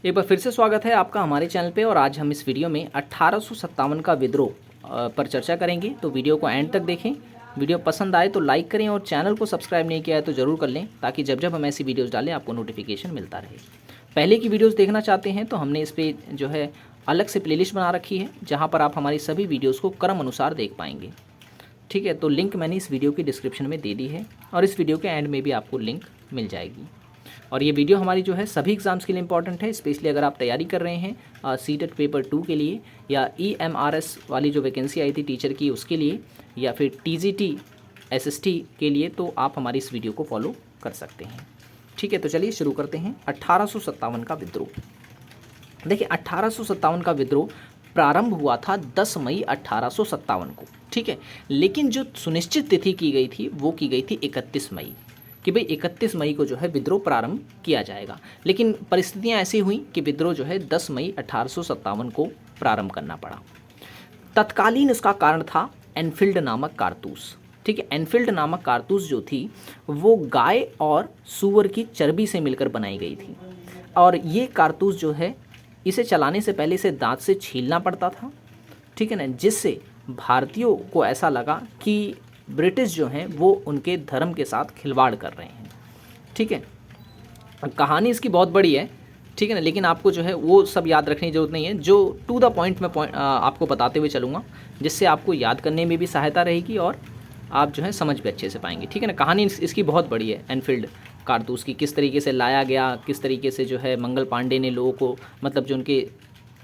एक बार फिर से स्वागत है आपका हमारे चैनल पे। और आज हम इस वीडियो में 1857 का विद्रोह पर चर्चा करेंगे। तो वीडियो को एंड तक देखें। वीडियो पसंद आए तो लाइक करें और चैनल को सब्सक्राइब नहीं किया है तो ज़रूर कर लें, ताकि जब जब हम ऐसी वीडियोज़ डालें आपको नोटिफिकेशन मिलता रहे। पहले की वीडियोज़ देखना चाहते हैं तो हमने इस पर जो है अलग से प्लेलिस्ट बना रखी है, जहाँ पर आप हमारी सभी वीडियोज़ को क्रम अनुसार देख पाएंगे। ठीक है, तो लिंक मैंने इस वीडियो की डिस्क्रिप्शन में दे दी है और इस वीडियो के एंड में भी आपको लिंक मिल जाएगी। और ये वीडियो हमारी जो है सभी एग्ज़ाम्स के लिए इंपॉर्टेंट है, स्पेशली अगर आप तैयारी कर रहे हैं सीटेट पेपर 2 के लिए, या EMRS वाली जो वैकेंसी आई थी टीचर की उसके लिए, या फिर TGT SST के लिए, तो आप हमारी इस वीडियो को फॉलो कर सकते हैं। ठीक है, तो चलिए शुरू करते हैं। 1857 का विद्रोह। देखिए, 1857 का विद्रोह प्रारंभ हुआ था 10 मई 1857 को। ठीक है, लेकिन जो सुनिश्चित तिथि की गई थी वो की गई थी 31 मई, कि भाई 31 मई को जो है विद्रोह प्रारंभ किया जाएगा। लेकिन परिस्थितियां ऐसी हुई कि विद्रोह जो है 10 मई 1857 को प्रारंभ करना पड़ा। तत्कालीन इसका कारण था एनफील्ड नामक कारतूस। ठीक है, एनफील्ड नामक कारतूस जो थी वो गाय और सूअर की चर्बी से मिलकर बनाई गई थी। और ये कारतूस जो है इसे चलाने से पहले इसे दांत से छीलना पड़ता था। ठीक है ना, जिससे भारतीयों को ऐसा लगा कि ब्रिटिश जो हैं वो उनके धर्म के साथ खिलवाड़ कर रहे हैं। ठीक है, कहानी इसकी बहुत बड़ी है। ठीक है ना, लेकिन आपको जो है वो सब याद रखने की जरूरत नहीं है। जो टू द पॉइंट में आपको बताते हुए चलूँगा, जिससे आपको याद करने में भी सहायता रहेगी और आप जो है समझ भी अच्छे से पाएंगे। ठीक है ना, कहानी इसकी बहुत बड़ी है। एनफील्ड कारतूस की किस तरीके से लाया गया, किस तरीके से जो है मंगल पांडे ने लोगों को, मतलब जो उनके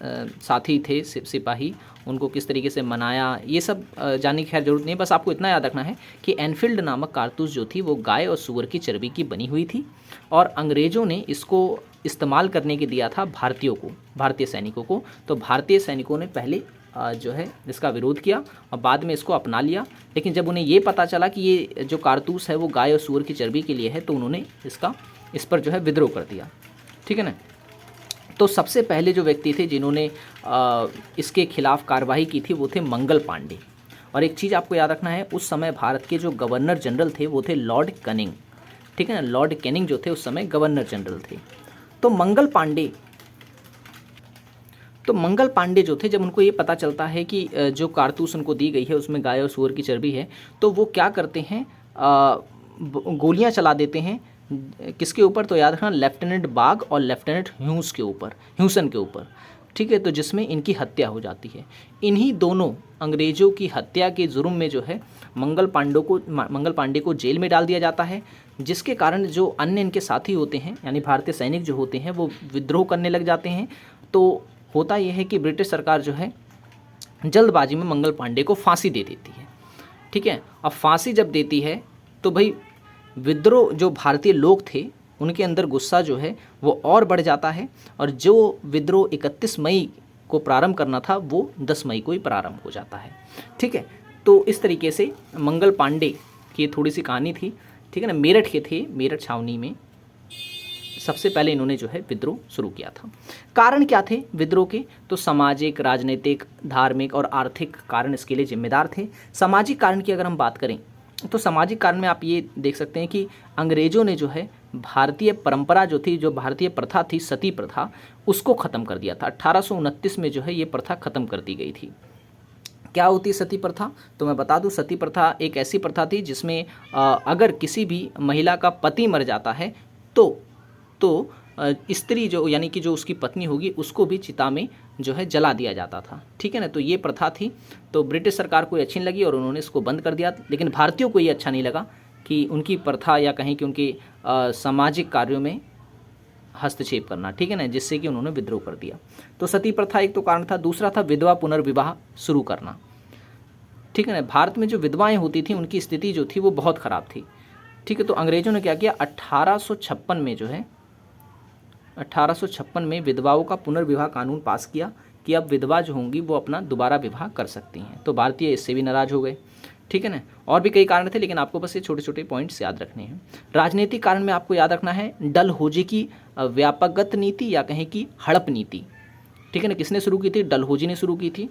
साथी थे सिपाही, उनको किस तरीके से मनाया, ये सब जानने की खैर जरूरत नहीं है। बस आपको इतना याद रखना है कि एनफील्ड नामक कारतूस जो थी वो गाय और सूअर की चर्बी की बनी हुई थी, और अंग्रेज़ों ने इसको इस्तेमाल करने के दिया था भारतीयों को, भारतीय सैनिकों को। तो भारतीय सैनिकों ने पहले जो है इसका विरोध किया और बाद में इसको अपना लिया। लेकिन जब उन्हें ये पता चला कि ये जो कारतूस है वो गाय और सूअर की चर्बी के लिए है, तो उन्होंने इस पर जो है विद्रोह कर दिया। ठीक है ना, तो सबसे पहले जो व्यक्ति थे जिन्होंने इसके खिलाफ कार्रवाई की थी वो थे मंगल पांडे। और एक चीज़ आपको याद रखना है, उस समय भारत के जो गवर्नर जनरल थे वो थे लॉर्ड कैनिंग। ठीक है ना, लॉर्ड कैनिंग जो थे उस समय गवर्नर जनरल थे। तो मंगल पांडे जो थे, जब उनको ये पता चलता है कि जो कारतूस उनको दी गई है उसमें गाय और सूअर की चर्बी है, तो वो क्या करते हैं, गोलियां चला देते हैं। किसके ऊपर? तो याद रखना, लेफ्टिनेंट बाग और लेफ्टिनेंट ह्यूसन के ऊपर। ठीक है, तो जिसमें इनकी हत्या हो जाती है। इन्हीं दोनों अंग्रेज़ों की हत्या के जुर्म में जो है मंगल पांडे को जेल में डाल दिया जाता है, जिसके कारण जो अन्य इनके साथी होते हैं, यानी भारतीय सैनिक जो होते हैं, वो विद्रोह करने लग जाते हैं। तो होता यह है कि ब्रिटिश सरकार जो है जल्दबाजी में मंगल पांडे को फांसी दे देती है। ठीक है, अब फांसी जब देती है तो भाई विद्रोह, जो भारतीय लोग थे उनके अंदर गुस्सा जो है वो और बढ़ जाता है, और जो विद्रोह 31 मई को प्रारंभ करना था वो 10 मई को ही प्रारंभ हो जाता है। ठीक है, तो इस तरीके से मंगल पांडे की थोड़ी सी कहानी थी। ठीक है ना, मेरठ के थे, मेरठ छावनी में सबसे पहले इन्होंने जो है विद्रोह शुरू किया था। कारण क्या थे विद्रोह के? तो सामाजिक, राजनीतिक, धार्मिक और आर्थिक कारण इसके लिए जिम्मेदार थे। सामाजिक कारण की अगर हम बात करें तो सामाजिक कारण में आप ये देख सकते हैं कि अंग्रेज़ों ने जो है भारतीय परंपरा जो थी, जो भारतीय प्रथा थी, सती प्रथा, उसको ख़त्म कर दिया था। 1829 में जो है ये प्रथा ख़त्म कर दी गई थी। क्या होती सती प्रथा? तो मैं बता दूं, सती प्रथा एक ऐसी प्रथा थी जिसमें अगर किसी भी महिला का पति मर जाता है तो स्त्री जो, यानी कि जो उसकी पत्नी होगी, उसको भी चिता में जो है जला दिया जाता था। ठीक है ना, तो ये प्रथा थी। तो ब्रिटिश सरकार को ये अच्छी नहीं लगी और उन्होंने इसको बंद कर दिया। लेकिन भारतीयों को ये अच्छा नहीं लगा कि उनकी प्रथा या कहीं कि उनके सामाजिक कार्यों में हस्तक्षेप करना। ठीक है ना, जिससे कि उन्होंने विद्रोह कर दिया। तो सती प्रथा एक तो कारण था। दूसरा था विधवा पुनर्विवाह शुरू करना। ठीक है ना, भारत में जो विधवाएं होती थी उनकी स्थिति जो थी वो बहुत ख़राब थी। ठीक है, तो अंग्रेज़ों ने क्या किया, 1856 में जो है 1856 में विधवाओं का पुनर्विवाह कानून पास किया कि अब विधवा जो होंगी वो अपना दोबारा विवाह कर सकती हैं। तो भारतीय इससे भी नाराज़ हो गए। ठीक है ना, और भी कई कारण थे, लेकिन आपको बस ये छोटे छोटे पॉइंट्स याद रखने हैं। राजनीतिक कारण में आपको याद रखना है डलहौजी की व्यापकगत नीति, या कहें कि हड़प नीति। ठीक है ना, किसने शुरू की थी? डलहौजी ने शुरू की थी,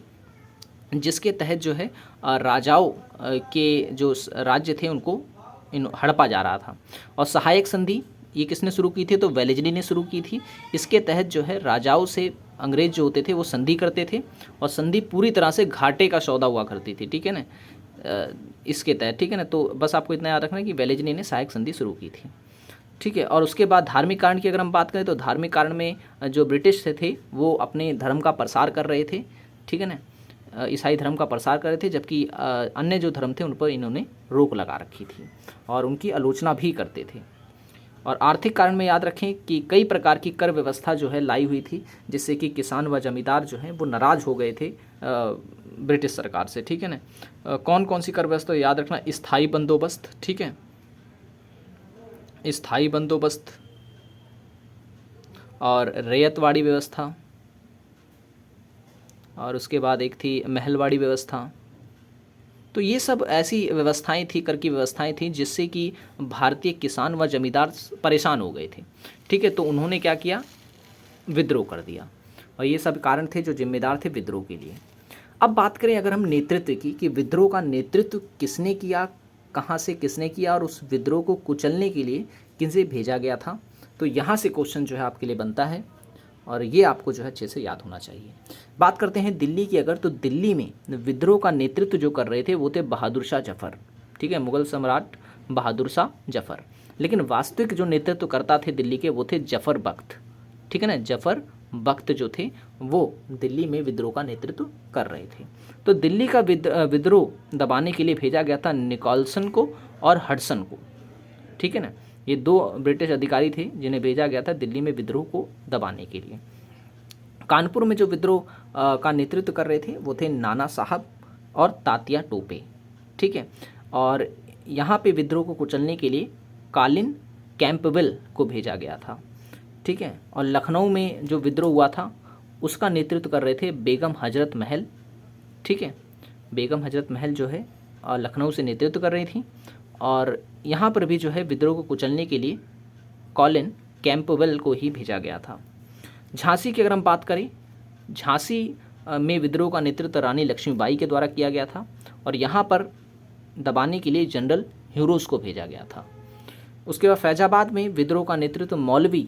जिसके तहत जो है राजाओं के जो राज्य थे उनको हड़पा जा रहा था। और सहायक संधि ये किसने शुरू की थी? तो वेलेज़ली ने शुरू की थी। इसके तहत जो है राजाओं से अंग्रेज जो होते थे वो संधि करते थे और संधि पूरी तरह से घाटे का सौदा हुआ करती थी, ठीक है ना। इसके तहत, ठीक है ना। तो बस आपको इतना याद रखना है कि वेलेज़ली ने सहायक संधि शुरू की थी, ठीक है। और उसके बाद धार्मिक कारण की अगर हम बात करें तो धार्मिक कारण में जो ब्रिटिश थे वो अपने धर्म का प्रसार कर रहे थे, ठीक है ना। ईसाई धर्म का प्रसार कर रहे थे, जबकि अन्य जो धर्म थे उन पर इन्होंने रोक लगा रखी थी और उनकी आलोचना भी करते थे। और आर्थिक कारण में याद रखें कि कई प्रकार की कर व्यवस्था जो है लाई हुई थी, जिससे कि किसान व जमींदार जो हैं वो नाराज़ हो गए थे ब्रिटिश सरकार से, ठीक है ना। कौन कौन सी कर व्यवस्था याद रखना? स्थायी बंदोबस्त, ठीक है, स्थायी बंदोबस्त और रैयतवाड़ी व्यवस्था, और उसके बाद एक थी महलवाड़ी व्यवस्था। तो ये सब ऐसी व्यवस्थाएं थी, कर की व्यवस्थाएं थी, जिससे कि भारतीय किसान व जमींदार परेशान हो गए थे, ठीक है। तो उन्होंने क्या किया? विद्रोह कर दिया, और ये सब कारण थे जो जिम्मेदार थे विद्रोह के लिए। अब बात करें अगर हम नेतृत्व की, कि विद्रोह का नेतृत्व किसने किया, कहाँ से किसने किया, और उस विद्रोह को कुचलने के लिए किसे भेजा गया था, तो यहाँ से क्वेश्चन जो है आपके लिए बनता है, और ये आपको जो है अच्छे से याद होना चाहिए। बात करते हैं दिल्ली की अगर, तो दिल्ली में विद्रोह का नेतृत्व जो कर रहे थे वो थे बहादुर शाह जफ़र, ठीक है, मुगल सम्राट बहादुर शाह जफ़र। लेकिन वास्तविक जो नेतृत्व करता थे दिल्ली के वो थे जफ़र बख्त, ठीक है ना। जफ़र बख्त जो थे वो दिल्ली में विद्रोह का नेतृत्व कर रहे थे। तो दिल्ली का विद्रोह दबाने के लिए भेजा गया था निकोलसन को और हडसन को, ठीक है ना। ये दो ब्रिटिश अधिकारी थे जिन्हें भेजा गया था दिल्ली में विद्रोह को दबाने के लिए। कानपुर में जो विद्रोह का नेतृत्व कर रहे थे वो थे नाना साहब और तात्या टोपे, ठीक है। और यहाँ पे विद्रोह को कुचलने के लिए कॉलिन कैंपबेल को भेजा गया था, ठीक है। और लखनऊ में जो विद्रोह हुआ था उसका नेतृत्व कर रहे थे बेगम हजरत महल, ठीक है। बेगम हजरत महल जो है लखनऊ से नेतृत्व कर रही थी। और यहाँ पर भी जो है विद्रोह को कुचलने के लिए कॉलिन कैंपबेल को ही भेजा गया था। झांसी की अगर हम बात करें, झांसी में विद्रोह का नेतृत्व रानी लक्ष्मीबाई के द्वारा किया गया था, और यहाँ पर दबाने के लिए जनरल ह्यूरोज को भेजा गया था। उसके बाद फैजाबाद में विद्रोह का नेतृत्व मौलवी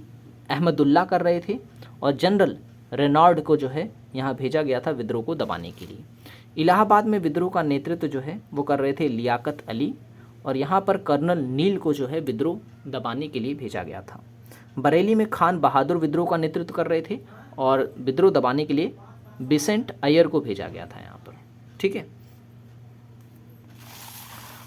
अहमदुल्ला कर रहे थे, और जनरल रेनॉल्ड को जो है यहाँ भेजा गया था विद्रोह को दबाने के लिए। इलाहाबाद में विद्रोह का नेतृत्व जो है वो कर रहे थे लियाकत अली, और यहाँ पर कर्नल नील को जो है विद्रोह दबाने के लिए भेजा गया था। बरेली में खान बहादुर विद्रोह का नेतृत्व कर रहे थे, और विद्रोह दबाने के लिए बिसेंट अय्यर को भेजा गया था यहाँ पर, ठीक है।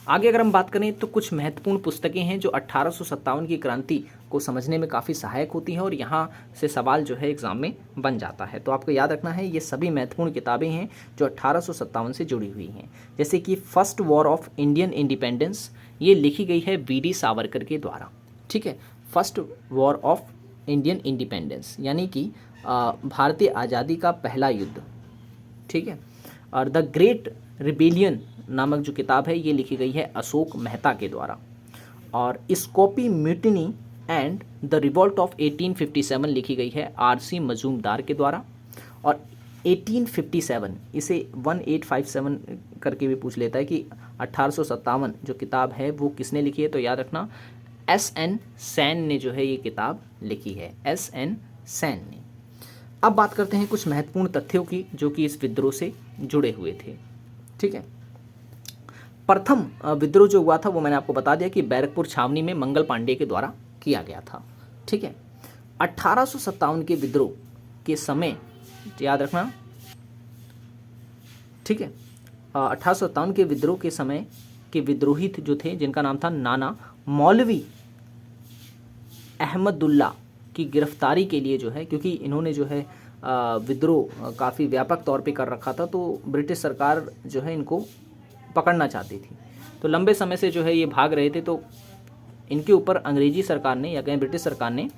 आगे अगर हम बात करें तो कुछ महत्वपूर्ण पुस्तकें हैं जो 1857 की क्रांति को समझने में काफ़ी सहायक होती हैं, और यहाँ से सवाल जो है एग्ज़ाम में बन जाता है। तो आपको याद रखना है ये सभी महत्वपूर्ण किताबें हैं जो 1857 से जुड़ी हुई हैं। जैसे कि first war of Indian independence, ये लिखी गई है वी.डी. सावरकर के द्वारा, ठीक है। First war of Indian independence यानी कि भारतीय आज़ादी का पहला युद्ध, ठीक है। और द ग्रेट रिबेलियन नामक जो किताब है ये लिखी गई है अशोक मेहता के द्वारा। और स्कॉपी mutiny and the revolt of 1857 लिखी गई है आर.सी. मजूमदार के द्वारा। और 1857 इसे 1857 करके भी पूछ लेता है कि 1857 जो किताब है वो किसने लिखी है, तो याद रखना S.N. सैन ने जो है ये किताब लिखी है, S.N. सैन ने। अब बात करते हैं कुछ महत्वपूर्ण तथ्यों की जो कि इस विद्रोह से जुड़े हुए थे, ठीक है। प्रथम विद्रोह जो हुआ था वो मैंने आपको बता दिया कि बैरकपुर छावनी में मंगल पांडे के द्वारा किया गया था, ठीक है। 1857 के विद्रोह के समय याद रखना, ठीक है। 1857 के विद्रोह के समय के विद्रोही जो थे जिनका नाम था नाना मौलवी अहमदुल्ला की गिरफ्तारी के लिए जो है, क्योंकि इन्होंने जो है विद्रोह काफ़ी व्यापक तौर पे कर रखा था, तो ब्रिटिश सरकार जो है इनको पकड़ना चाहती थी। तो लंबे समय से जो है ये भाग रहे थे, तो इनके ऊपर अंग्रेजी सरकार ने या कहीं ब्रिटिश सरकार ने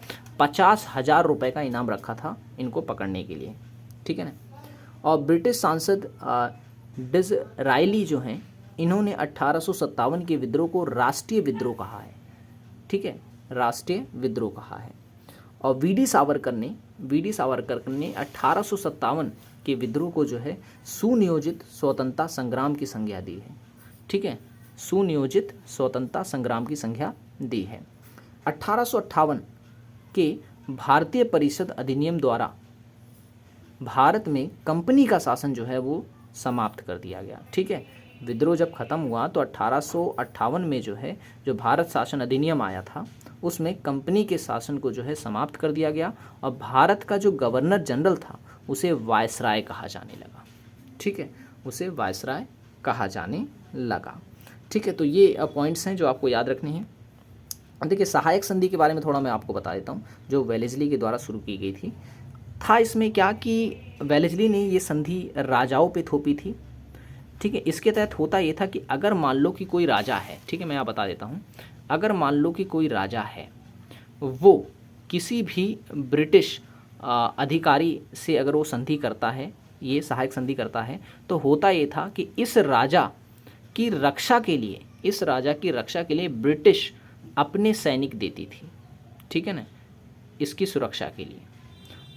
50,000 रुपये का इनाम रखा था इनको पकड़ने के लिए, ठीक है ना। और ब्रिटिश सांसद डिज़रायली जो हैं इन्होंने 1857 के विद्रोह को राष्ट्रीय विद्रोह कहा है, ठीक है, राष्ट्रीय विद्रोह कहा है। और वी.डी. सावरकर ने 1857 के विद्रोह को जो है सुनियोजित स्वतंत्रता संग्राम की संज्ञा दी है, ठीक है, सुनियोजित स्वतंत्रता संग्राम की संज्ञा दी है। 1858 के भारतीय परिषद अधिनियम द्वारा भारत में कंपनी का शासन जो है वो समाप्त कर दिया गया। ठीक है, विद्रोह जब खत्म हुआ तो 1858 में जो है जो भारत शासन अधिनियम आया था उसमें कंपनी के शासन को जो है समाप्त कर दिया गया और भारत का जो गवर्नर जनरल था उसे वायसराय कहा जाने लगा। ठीक है, उसे वायसराय कहा जाने लगा। ठीक है, तो ये पॉइंट्स हैं जो आपको याद रखने हैं। देखिए, सहायक संधि के बारे में थोड़ा मैं आपको बता देता हूँ, जो वेलेस्ली के द्वारा शुरू की गई थी। था इसमें क्या कि वेलेस्ली ने ये संधि राजाओं पे थोपी थी। ठीक है, इसके तहत होता ये था कि अगर मान लो कि कोई राजा है, ठीक है मैं यहाँ बता देता हूँ, अगर मान लो कि कोई राजा है वो किसी भी ब्रिटिश अधिकारी से अगर वो संधि करता है, ये सहायक संधि करता है, तो होता ये था कि इस राजा की रक्षा के लिए, इस राजा की रक्षा के लिए ब्रिटिश अपने सैनिक देती थी। ठीक है ना, इसकी सुरक्षा के लिए।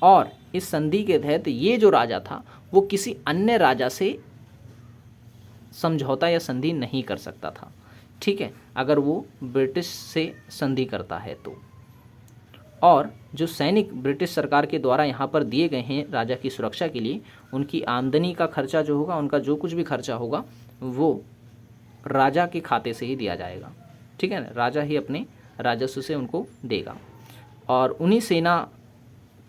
और इस संधि के तहत ये जो राजा था वो किसी अन्य राजा से समझौता या संधि नहीं कर सकता था। ठीक है, अगर वो ब्रिटिश से संधि करता है तो। और जो सैनिक ब्रिटिश सरकार के द्वारा यहाँ पर दिए गए हैं राजा की सुरक्षा के लिए, उनकी आमदनी का खर्चा जो होगा, उनका जो कुछ भी खर्चा होगा वो राजा के खाते से ही दिया जाएगा। ठीक है ना, राजा ही अपने राजस्व से उनको देगा। और उन्हीं सेना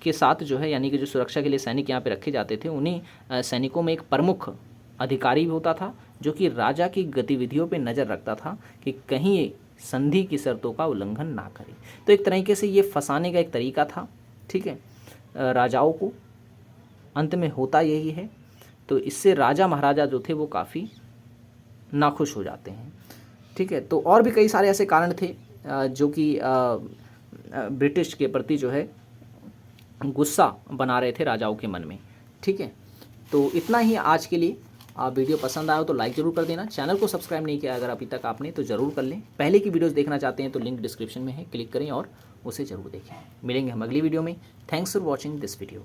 के साथ जो है, यानी कि जो सुरक्षा के लिए सैनिक यहाँ पे रखे जाते थे, उन्हीं सैनिकों में एक प्रमुख अधिकारी भी होता था जो कि राजा की गतिविधियों पे नज़र रखता था कि कहीं ये संधि की शर्तों का उल्लंघन ना करे। तो एक तरीके से ये फंसाने का एक तरीका था। ठीक है, राजाओं को अंत में होता यही है। तो इससे राजा महाराजा जो थे वो काफ़ी नाखुश हो जाते हैं। ठीक है, तो और भी कई सारे ऐसे कारण थे जो कि ब्रिटिश के प्रति जो है गुस्सा बना रहे थे राजाओं के मन में। ठीक है, तो इतना ही आज के लिए। वीडियो पसंद आया तो लाइक ज़रूर कर देना। चैनल को सब्सक्राइब नहीं किया अगर अभी तक आपने तो ज़रूर कर लें। पहले की वीडियोस देखना चाहते हैं तो लिंक डिस्क्रिप्शन में है, क्लिक करें और उसे ज़रूर देखें। मिलेंगे हम अगली वीडियो में। Thanks for watching this video.